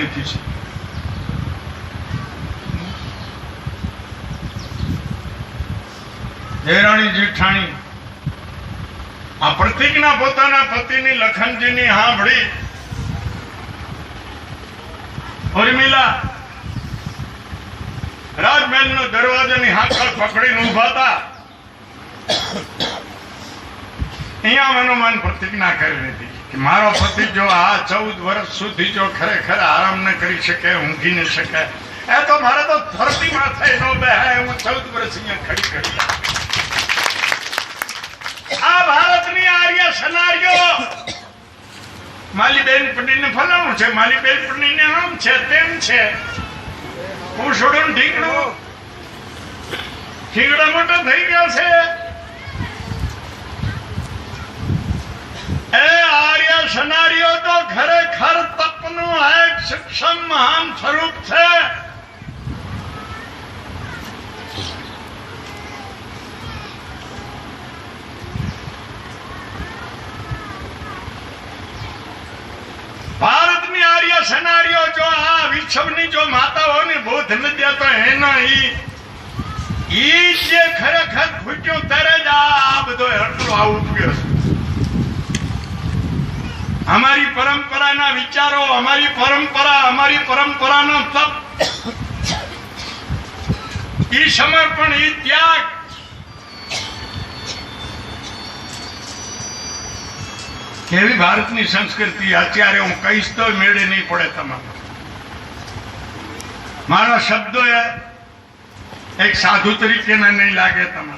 નથી છે. દેરાણી જેઠાણી આ પ્રતિજ્ઞા પોતાના પતિની લખનજીની સાંભળી ઉર્મિલા રાજમહેલનો દરવાજાની હાકળ પકડીને ઉભા હતા. અહીંયા મનોમન પ્રતિજ્ઞા કરી લીધી કે મારો પતિ જો આ 14 વર્ષ સુધી જો ખરેખર આરામ ન કરી શકે, ઊંઘી ન શકે, એ તો મારે તો ધરતી માથે નો બેહાય. હું 14 વર્ષ અહીંયા ખડી કરી. આ ભારતની આર્ય સનારીઓ માલીબેન પંડિતને ફલાણું છે, માલીબેન પંડિતને આમ છે, તેમ છે. હું છોડું ઢીકણું ઠીકડા મોટો થઈ ગયો છે. એ આર્ય સનારીઓ તો ખરેખર તપનું એક સક્ષમ મહાન સ્વરૂપ છે. ભારતની આર્ય સનારીઓ જો આ વિશ્વની જો માતાઓની બોધ નથી તો એનો ઈ જે ખરેખર ખૂટ્યું ત્યારે જ આ બધો હટલો આવું ગયો છે. અમારી પરંપરાના વિચારો, અમારી પરંપરાનો તપ, ઈ સમર્પણ, ઈ ત્યાગ, કેવી ભારતની સંસ્કૃતિ. અત્યારે હું કહીશ તો મેળે નહીં પડે તમારે. મારા શબ્દો એક સાધુ તરીકેના નહીં લાગે તમને.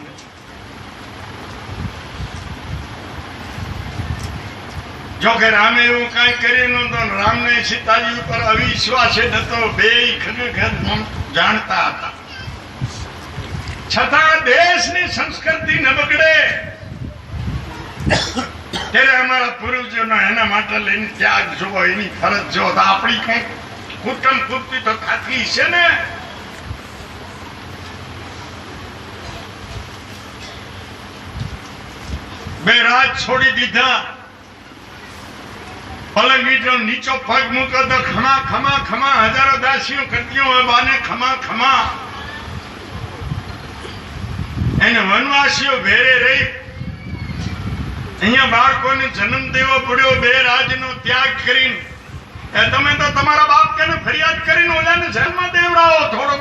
જો કે રામે એવું કઈ કર્યું નતો. રામને સીતાજી ઉપર અવિશ્વાસ નતો. બે ખરેખર જાણતા હતા. છતાં દેશની સંસ્કૃતિ ન બગડે ત્યારે અમારા પૂર્વજોનો એના માટે લઈને ત્યાગ જોવો, એની ફરજ જો. આપણી કઈક કુટુંબ પૂર્તિ તો થતી છે ને. બે રાજ છોડી દીધા. પલંગ નીચો પગ મૂકો તો ખમા ખમા ખમા હજારો દાસીઓ કરતી હોય બાને ખમા ખમા. એને વનવાસીઓ ભેરે રહી અહીંયા બાળકોને જન્મ દેવો પડ્યો. બે રાજનો ત્યાગ કરીને તમે તો તમારા બાપ કે ફરિયાદ કરીને ઓલાને જન્મ દેવડાવો. થોડો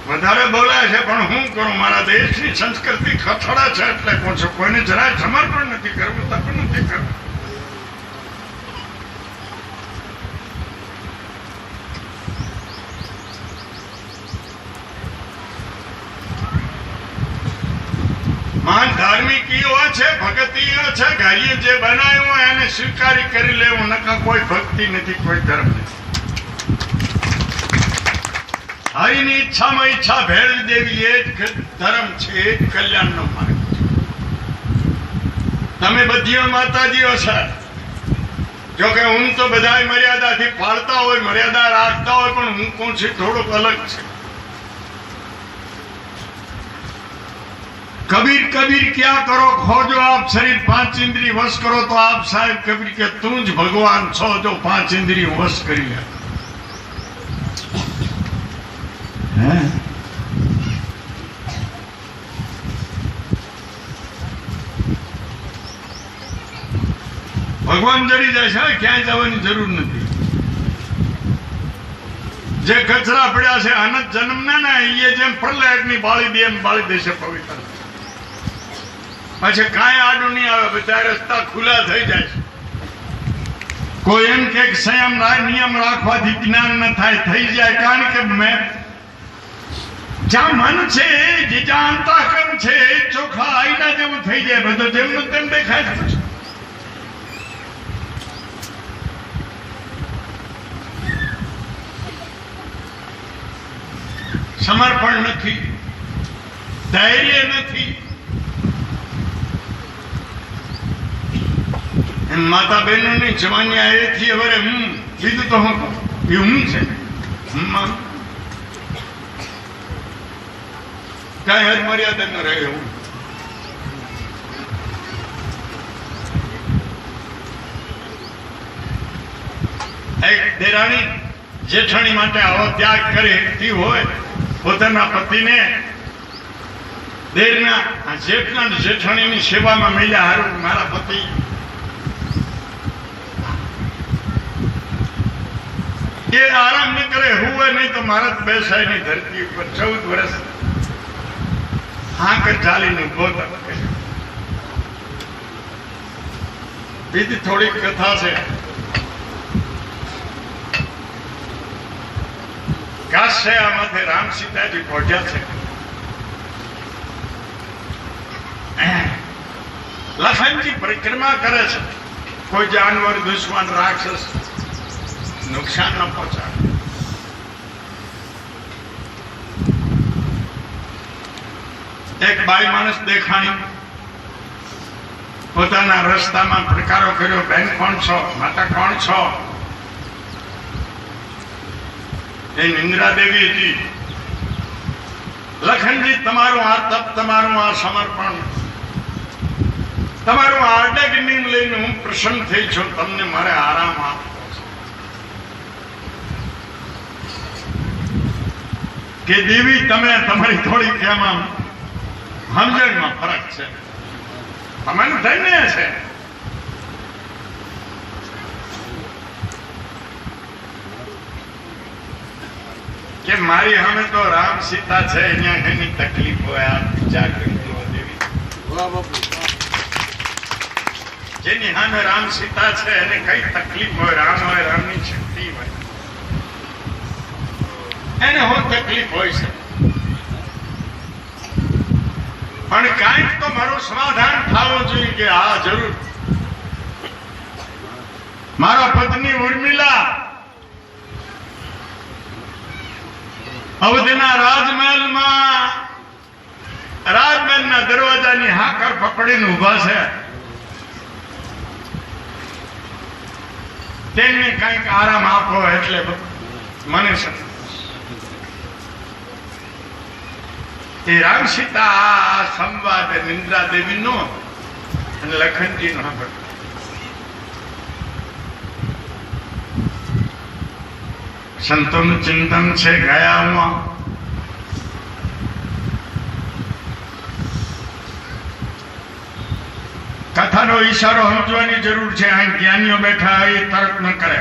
વધારે બોલાય છે પણ હું કરું, મારા દેશની સંસ્કૃતિ ખથડા છે એટલે કહું છું. કોઈને જરાય સમર્પણ નથી કરવું, તપ નથી કરવું. મહાન ધાર્મિકીઓ છે, ભગતીઓ છે. ઘરે જે બનાવ્યું એને સ્વીકારી કરી લેવું. નકા કોઈ ભક્તિ નથી, કોઈ ધર્મ નથી. હરિની ઈચ્છામાં ઈચ્છા ભેળવી દેવી એ જ ધર્મ છે, એ જ કલ્યાણનો માર્ગ છે. તમે બધીઓ માતાજીઓ છે. જોકે હું તો બધા મર્યાદાથી પાળતા હોય, મર્યાદા રાખતા હોય, પણ હું કોણ છું થોડુંક અલગ છે. कबीर कबीर क्या करो खोजो आप शरीर 5 इंद्रिय वश करो तो आप साहेब कबीर के तू ज भगवान छो जो 5 इंद्रिय वश करी ले. ભગવાન જડી જશે, ક્યાંય જવાની જરૂર નથી. જે કચરા પડ્યા છે અનંત જન્મ ને એ જેમ પ્રલયની બાળી દે એમ બાળી દેશે પવિત્ર. પછી કાંઈ આડું નહીં આવે, બધા રસ્તા ખુલ્લા થઈ જાય છે. કોઈ એમ કે સંયમ નિયમ રાખવાથી જ્ઞાન ન થાય, થઈ જાય. કારણ કે મેં જ્યાં મન છે, જ્યાં અંતઃકરણ છે, ચોખ્ખા આઈના જેવું થઈ જાય. બધું જેમનું તેમ દેખાય છે. સમર્પણ નથી, ધૈર્ય નથી. માતા બહેનો ની જવાની આયેથી હવે બીજું તો હું એ હું છે. કઈ હદ મર્યાદા ન રહે. હું એક દેરાણી જેઠાણી માટે આવો ત્યાગ કરે તે હોય પોતાના પતિને દેરના જેઠના જેઠાણીની સેવામાં મળ્યા હારું મારા પતિ એ આરામ ન કરે હુવે નહીં તો મારા જ બેસાય નહીં ધરતી ઉપર 14 વર્ષ હાંકર ચાલીને ઉભો થયો. બીજી થોડીક કથા છે. કાશ્યામાંથી રામ સીતાજી પહોંચ્યા છે. લખનજી પરિક્રમા કરે છે. કોઈ જાનવર દુશ્મન રાક્ષસ નુકસાન ન પહોંચાડે. એક બાઈ માણસ દેખાણી પોતાના રસ્તામાં પ્રકારો કર્યો. બેન કોણ છો? માતા કોણ છો? એ નિંદ્રા દેવી હતી. લખનજી તમારું આ તપ, તમારું આ સમર્પણ, તમારું આડેગની લઈને હું પ્રસન્ન થઈ છું. તમને મારે આરામ આપવો કે દેવી તમે તમારી થોડી કેમ સમજણમાં ફરક છે. તમારું ધન્ય છે કે મારી સામે તો રામ સીતા છે, અહીંયા એની તકલીફ હોય. આ વિચાર કરી લો દેવી. જેની સામે રામ સીતા છે એને કઈ તકલીફ હોય? રામ હોય, રામની શક્તિ હોય, એને હું તકલીફ હોય છે. પણ કાંઈક તો મારું સમાધાન થવું જોઈએ કે હા જરૂર મારા પત્ની ઉર્મિલા અવધના રાજમહેલના દરવાજાની હાકર પકડીને ઉભા છે. તેમને કંઈક આરામ આપો એટલે મને એ રામ સીતા આ સંવાદ નિંદ્રા દેવીનો અને લખનજીનો સંતોનું ચિંતન છે. ગયામાં કથાનો ઈશારો સમજવાની જરૂર છે. અહીં જ્ઞાનીઓ બેઠા એ તરત ન કરે.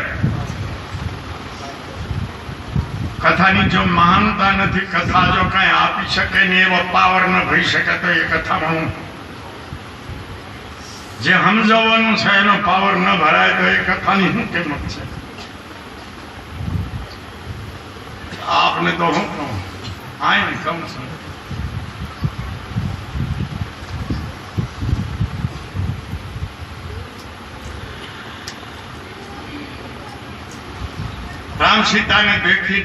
કથાની જો મહાનતા નથી, કથા જો કઈ આપી શકે ને એવો પાવર ન ભરી શકે તો એ કથામાં જે સમજાવવાનું છે એનો પાવર ન ભરાય તો એ કથાની શું કિંમત છે? આપને તો હું કહું આય કમ છું. રામ સીતાને દેખી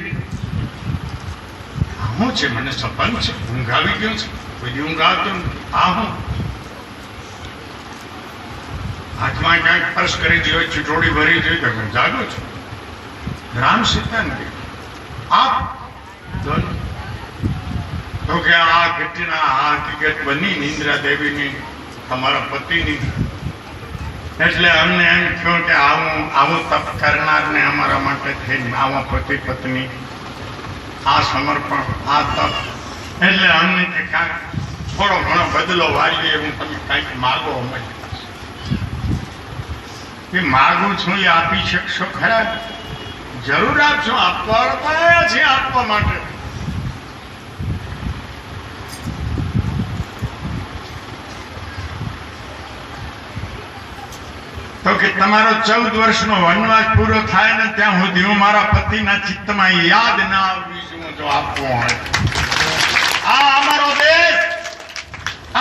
શું છે? મને સપન છે, ઊંઘ આવી ગયો છે. કોઈ ઊંઘ આવતો આ હું હાથમાં ક્યાંક સ્પર્શ કરી દીધો, ચીટોડી ભરી દીધી તો હું જાગો છું. રામ સીતાને આપ તો કે આ ઘટના આ હકીકત બની નિંદ્રા દેવીની, તમારા પતિની. એટલે અમને એમ થયું કે આવું તપ કરનારને અમારા માટે થઈને આવા પતિ પત્ની આ સમર્પણ આ તપ એટલે અમને કે કાંઈક થોડો ઘણો બદલો વાળીએ એવું તમે કાંઈક માગો. અમે માગું છું એ આપી શકશો ખરા? જરૂર આપશો. આપવા છે, આપવા માટે. તો કે તમારો 14 વર્ષનો વનવાસ પૂરો થાય ને ત્યાં સુધી હું મારા પતિના ચિત્તમાં યાદ ના આવી છું જો આપવો હોય. આ અમારો દેશ,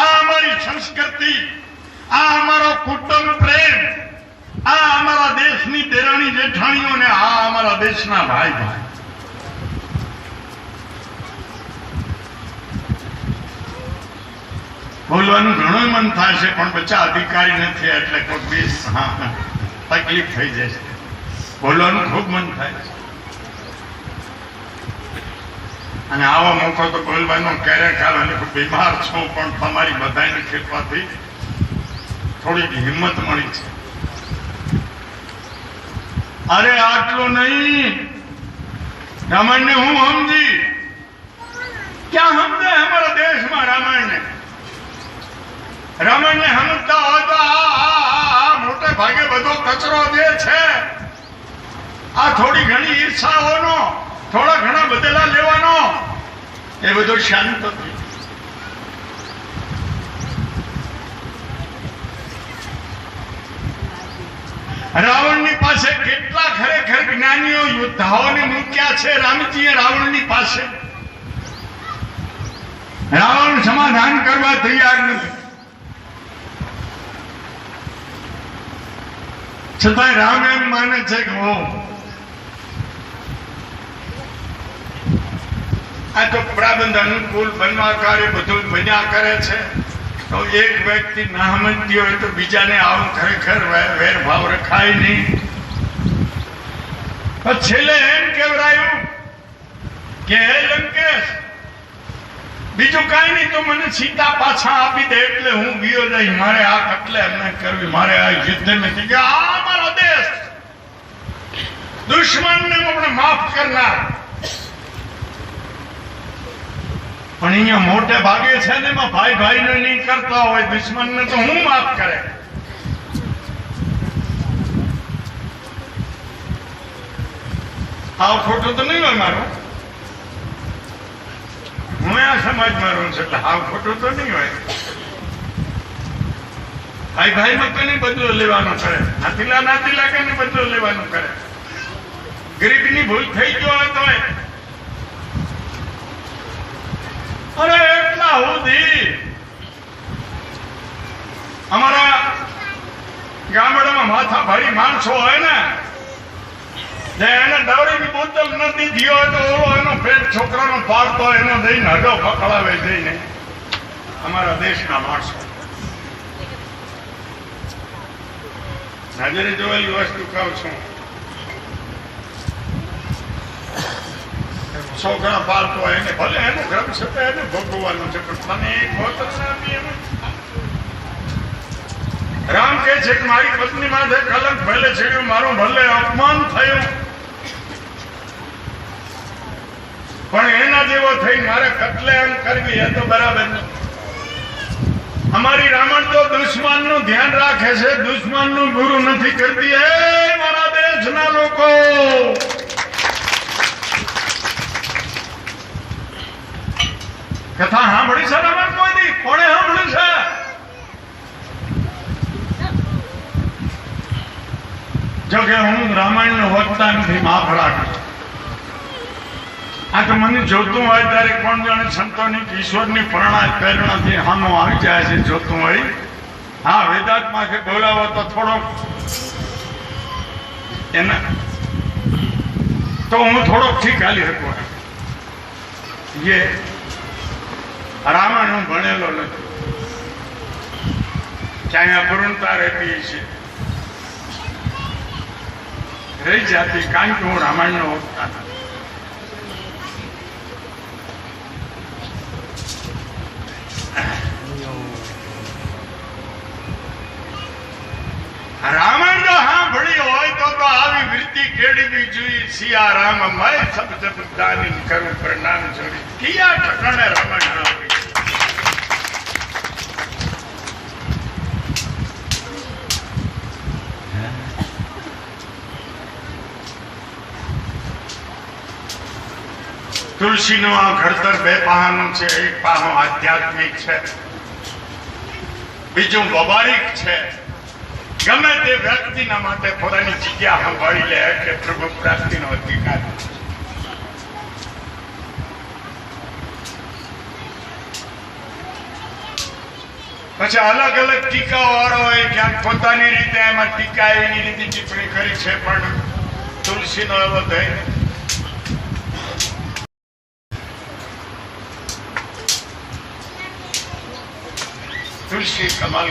આ અમારી સંસ્કૃતિ, આ અમારો કુટુંબ પ્રેમ, આ અમારા દેશની દેરાણી જેઠાણીઓ ને આ અમારા દેશના ભાઈ ભાઈ. બોલવાનું ઘણું મન થાય છે પણ બચ્ચા અધિકારી નથી એટલે કોઈ બેસ તકલીફ થઈ જાય છે. બોલવાનું ખૂબ મન થાય છે અને આવો મોકો તો બોલવાનો ક્યારેક આવે. બીમાર છું પણ તમારી બધાની કૃપાથી થોડીક હિંમત મળી છે. અરે આટલું નહીં, રામાયણ ને હું સમજી ક્યાં સમજે અમારા દેશમાં રામાયણ ને સમજતા હોય તો આ મોટે ભાગે બધો કચરો જે છે આ થોડી ઘણી ઈર્ષાઓનો થોડા ઘણા બદલા લેવાનો એ બધો શાંત થઈ. રાવણની પાસે કેટલા ખરેખર જ્ઞાનીઓ યોદ્ધાઓને મૂક્યા છે રામજીએ રાવણની પાસે. રાવણ સમાધાન કરવા તૈયાર નથી, છતાં રામ એમ માને છે કે આ તો પ્રાબંધ અનુકૂળ બનવા કાર્ય બધું બન્યા કરે છે. તો એક વ્યક્તિ ના સમજતી હોય તો બીજાને આવું ખરેખર વેરભાવ રખાય નહીં. છેલ્લે એમ કહેવાયું કે હે લંકેશ, બીજું કાંઈ નહીં તો મને સીતા પાછા આપી દે એટલે હું ગયો જઈ. મારે આ કટલે એમને કરવી, મારે આ યુદ્ધ નથી કે આ મારો દેશ દુશ્મનને આપણે માફ કરનાર. પણ અહીંયા મોટે ભાગે છે ને એમાં ભાઈ ભાઈને નહીં કરતા હોય, દુશ્મનને તો હું માફ કરે. આવ ખોટું તો નહીં હોય મારું, હું આ સમાજમાં રહું છું એટલે આવ ખોટું તો નહીં હોય. ભાઈ ભાઈમાં કને બદલો લેવાનો કરે, નાતીલા કને બદલો લેવાનો કરે. ગરીબની ભૂલ થઈ ગયો હોય તો અરે એટલા સુધી અમારા ગામડામાં માથા ભારી માણસો હોય ને જે એને દવડીની બોતલ નથી દીધો હોય તો ઓલો એનો પેટ છોકરાનો પાડતો હોય એનો દઈને હડો પકડાવે જઈને. અમારા દેશના માણસો નજરે જોયેલી વસ્તુ કહું છું. છોકરા પાલતો હોય એને ભલે એનું ગ્રહ છે એને ભોગવવાનું છે, પણ તને એક બોતલ ના આપી એમ. રામ કહે છે કે મારી પત્ની માથે કલંક ભલે ચડ્યું, મારું ભલે અપમાન થયું, પણ એના જેવો થઈ મારે કટલે એમ કરવી એ તો બરાબર નથી. અમારી રાવણ તો દુશ્મન નું ધ્યાન રાખે છે, દુશ્મન નું ગુરુ નથી કરતી. હે મારા દેશના લોકો, કથા સાંભળી છે રાવણ કોઈ દી? કોણે સાંભળ્યું છે? જો કે હું રામાયણ નો વક્તા નથી, માફ રાખું. આ તો મને જોતું હોય ત્યારે કોણ જાણે સંતોની ઈશ્વરની પ્રેરણાથી હામો આવી જાય છે જોતું હોય. હા, વેદાંતમાં કે બોલાવો તો થોડો એને તો હું થોડોક ઠીક હાલી શકું. એ રામાયણ હું ભણેલો નથી, ક્યાંય અપૂર્ણતા રહેતી છે રહી જાતી, કારણ કે હું રામાયણ નો વક્તા નથી. રામાયણ જો સાંભળી હોય તો આવી વૃત્તિ કેળવી જોઈએ. સિયારામ મય સબ જબ દાની કરું પ્રણામ જોડી, કિયા ઠકાણે રામાયણ આવી. તુલસીનું આ ઘડતર બે પાહાનું છે. એક પાહું આધ્યાત્મિક છે, બીજું વ્યવહારિક છે. ગમે તે વ્યક્તિના માટે પોતાની જગ્યા સંભાળી લે એટલે પ્રભુ પ્રાપ્તિનો અધિકાર. પછી અલગ અલગ ટીકાઓ વાળો હોય, ક્યાંક પોતાની રીતે એમાં ટીકા એની રીતે ટિપ્પણી કરી છે, પણ તુલસીનો એવો ધૈર્ય. તુલસી કમાલ.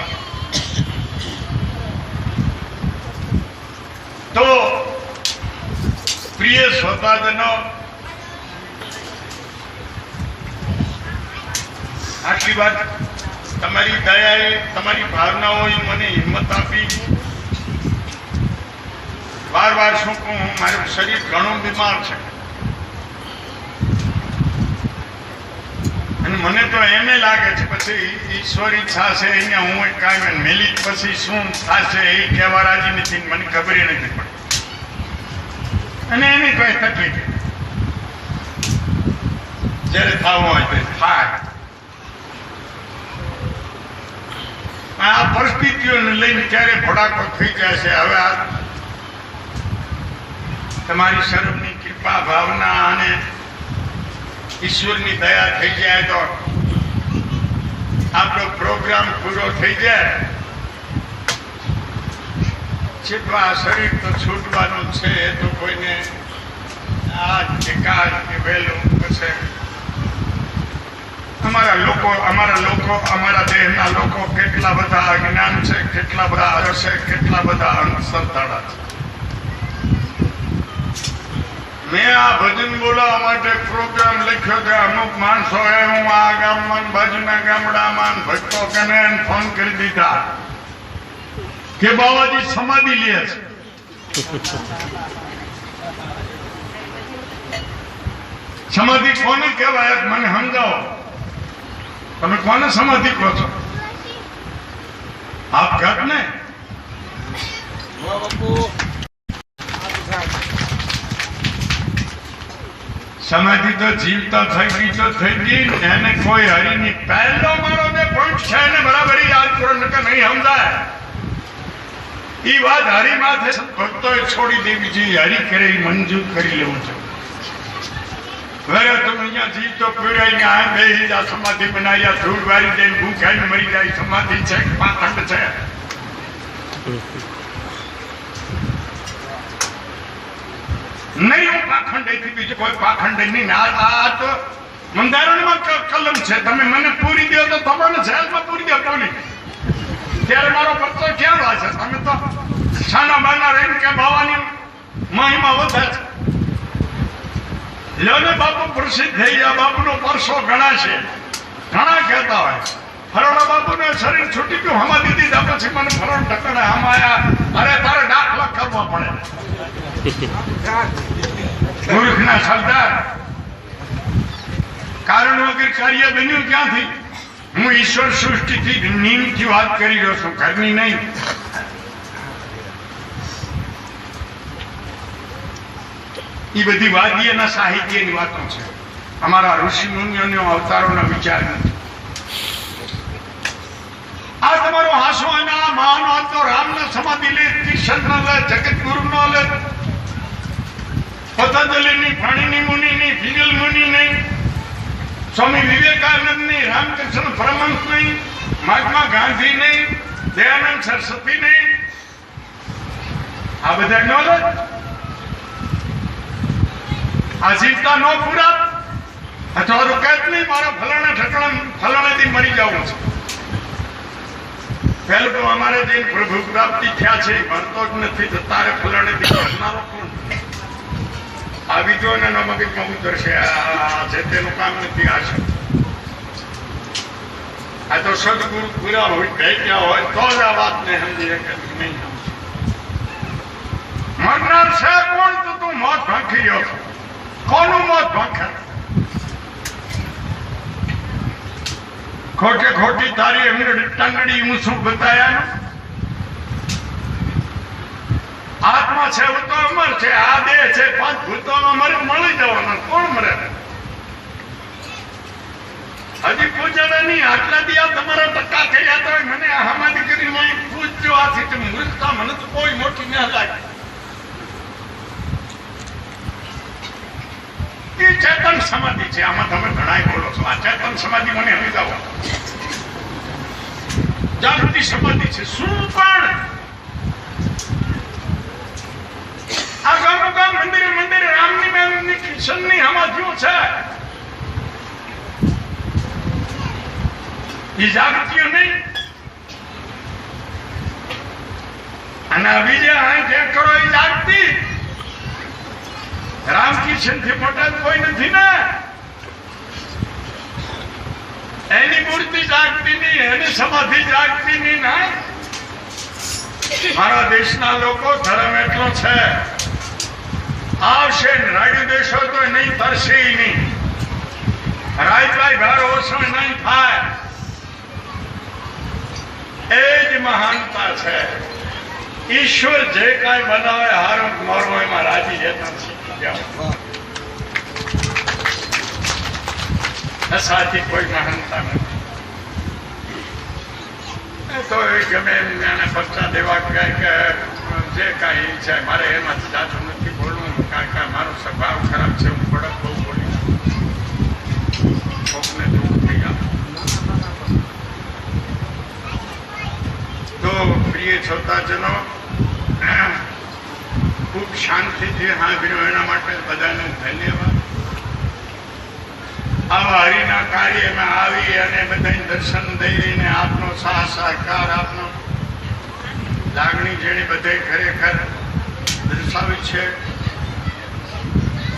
તો પ્રિય સ્વપાદનો, આટલી વાત તમારી દયાએ, તમારી ભાવનાઓએ મને હિંમત આપી. વાર વાર શું કહું, મારું શરીર ઘણું બીમાર છે અને મને તો એમ લાગે છે પછી ઈશ્વર ઈચ્છા છે અહીંયા હું કાંઈ મેલી પછી શું થશે એ કહેવા રાજી નથી, મને ખબર નથી પડતી અને એની કોઈ તકલીફ જ્યારે થવું હોય તો થાય. આ પરિસ્થિતિઓને લઈને ક્યારે ભડાકો થઈ જાય છે. હવે આ તમારી સર્વની કૃપા ભાવના અને ઈશ્વરની દયા થઈ જાય તો આપણો પ્રોગ્રામ પૂરો થઈ જાય. છેટવા આ શરીર તો છૂટવાનું છે, એ તો કોઈને આ કે કાલ કે વહેલું પછી અમારા દેહના લોકો કેટલા બધા અજ્ઞાન છે, કેટલા બધા અરસ છે, કેટલા બધા અંધશ્રદ્ધાળા છે. મેં આ ભજન બોલાવવા માટે પ્રોગ્રામ લખ્યો કે અમુક માણસો હું આ ગામમાં બાજુના ગામડામાં ભક્તો કને ફોન કરી દીધા કે બાવાજી સમાધિ લે છે. સમાધિ કોને કહેવાય મને સમજાવો. તમે કોને સમાધિ કહો છો? આપ ઘટ ને સમાધિ તો જીવતા થઈ ગઈ તો થઈ ગઈ. એને કોઈ હરીની પહેલો મારો જે પોઈન્ટ છે એને બરાબર યાદ કરો, નકર નહીં સમજાય. એ વાત હરી માથે ભક્તોએ છોડી દેવી જોઈએ. હરી કરે એ મંજૂર કરી લેવું છે. ઘરે તમે અહીંયા જીવ તો પીડાઈને આ બે સમાધિ બનાવ્યા, ધૂળ વારી દઈને ભૂખાઈને મરી જાય. સમાધિ છે પાખંડ છે. નહીં હું પાખંડ એથી બીજું કોઈ પાખંડ નહીં. આ તો બંધારણમાં કલમ છે. તમે મને પૂરી દો તો તમને જેલમાં પૂરી દો પોલીસ. ત્યારે મારો પત્તો ક્યાં વાંચે? તમે તો છાના બાના રહીને કે બાવાની મહિમા વધે છે. લો ને બાપુ પ્રસિદ્ધ થઈ ગયા. બાપુનો પરસો ઘણા છે, ઘણા કહેતા હોય ફરોડા બાપુને શરીર છૂટી ગયું હમાદી દીધા પછી મને ફરોડ ઢકડે હમાયા. અરે તારે દાખલા કરવા પડે. મૂર્ખના સરદાર કારણ વગર કાર્ય બન્યું ક્યાંથી? હું ઈશ્વર સૃષ્ટિથી નિયમથી વાત કરી રહ્યો છું, ઘરની નહીં. એ બધી વાદ્યના સાહિત્યની વાતો છે. અમારા ઋષિ મુનિઓના અવતારોના વિચાર નથી. આ તમારો હાસો એના મહાન તો રામના સમાધિ લે, કિશન લે, જગતગુરુ નો લે, પતંજલિની, પાણીની મુનિની, ફિગલ મુનિની, સ્વામી વિવેકાનંદ ની, રામકૃષ્ણ પરમહંસ ની, મહાત્મા ગાંધી ની, દયાનંદ સરસ્વતી ની, આ બધા નો લે. આ જીવતા નો પૂરા અથવા રોકાત નહીં. મારા ફલાણા ઠકણા ફલાણાથી મરી જવું છે. પહેલું તો અમારે જે પ્રભુ પ્રાપ્તિ થયા છે ભણતો જ નથી, તો તારે ફલાણેથી ભણનારો કોણ? આવી જો ને મગજમાં ઉતરશે. આ છે તેનું કામ નથી. આ છે આ તો સદગુરુ પૂરા હોય ભેટ્યા હોય તો જ આ વાતને સમજી શકે. નહીં મરનાર છે કોણ? તો તું મોત ભાંખી રહ્યો છો. કોનું મોત ભાંખે? ખોટે ખોટી તારી એમની ટંગડી હું શું બતાયા? આત્મા છે એવું તો અમર છે. આ દેહ છે પાંચ ભૂતોમાં મળી જવાના. કોણ મરે? હજી પૂછે નહીં. આટલા દી તમારા ટકા થયા તો મને હમાદી કરીને પૂછજો. આથી મૃતતા મને તો કોઈ મોટી ના લાગે. એ ચેતન સમાધિ છે. આમાં તમે ઘણા બોલો છો. આ ચેતન સમાધિ મને સમજાવો. જાગૃતિ સમાધિ છે શું? પણ આ ગામ મંદિરે મંદિરે રામની મેમની કિશનની સમાધિઓ છે. એ જાગૃતિઓ નહીં. અને બીજા અહીં જે કરો એ જાગતી. રામકિશન થી મોટા કોઈ નથી ને. એની મૂર્તિ જાગતી નહીં, એની સમાધિ જાગતી નહીં. ના મારા દેશના લોકો ધર્મ એટલો છે, આવશે ને રાડી દેશો તો નહીં તરશે નહીં, રાયભાઈ ભાર ઓછો નહીં થાય, એ જ મહાનતા છે. ઈશ્વર જે કાંઈ બનાવે હારો મારો એમાં રાજી રહેતા શીખી જાઓ. સાથી કોઈ મહાનતા નથી. તો એ ગમે એને પત્તા દેવા કે જે કાંઈ છે, મારે એમાંથી જાતું નથી બોલવું, કારણ કે મારો સ્વભાવ ખરાબ છે, હું કડક બહુ બોલી કોકને દુઃખ થઈ જાય. તો પ્રિય શ્રોતાજનો, ખૂબ શાંતિથી સાંભળ્યું એના માટે બધાને ધન્યવાદ. આવા હરિના કાર્યમાં આવી અને બધા દર્શન દઈને આપનો સાથ સહકાર, આપનો લાગણી જેની બધે ખરેખર દર્શાવી છે,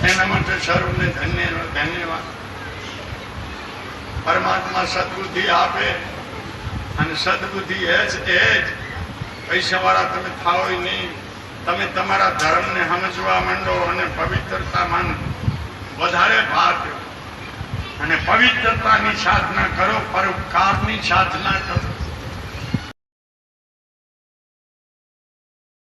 એના માટે સર્વને ધન્યવાદ. પરમાત્મા સદબુદ્ધિ આપે, અને સદબુદ્ધિ એ જ પૈસાવાળા તમે થાઓ નહીં. તમે તમારા ધર્મને સમજવા માંડો અને પવિત્રતામાં વધારે ભાગ અને પવિત્રતાની સાધના કરો, પરોપકારની સાધના કરો.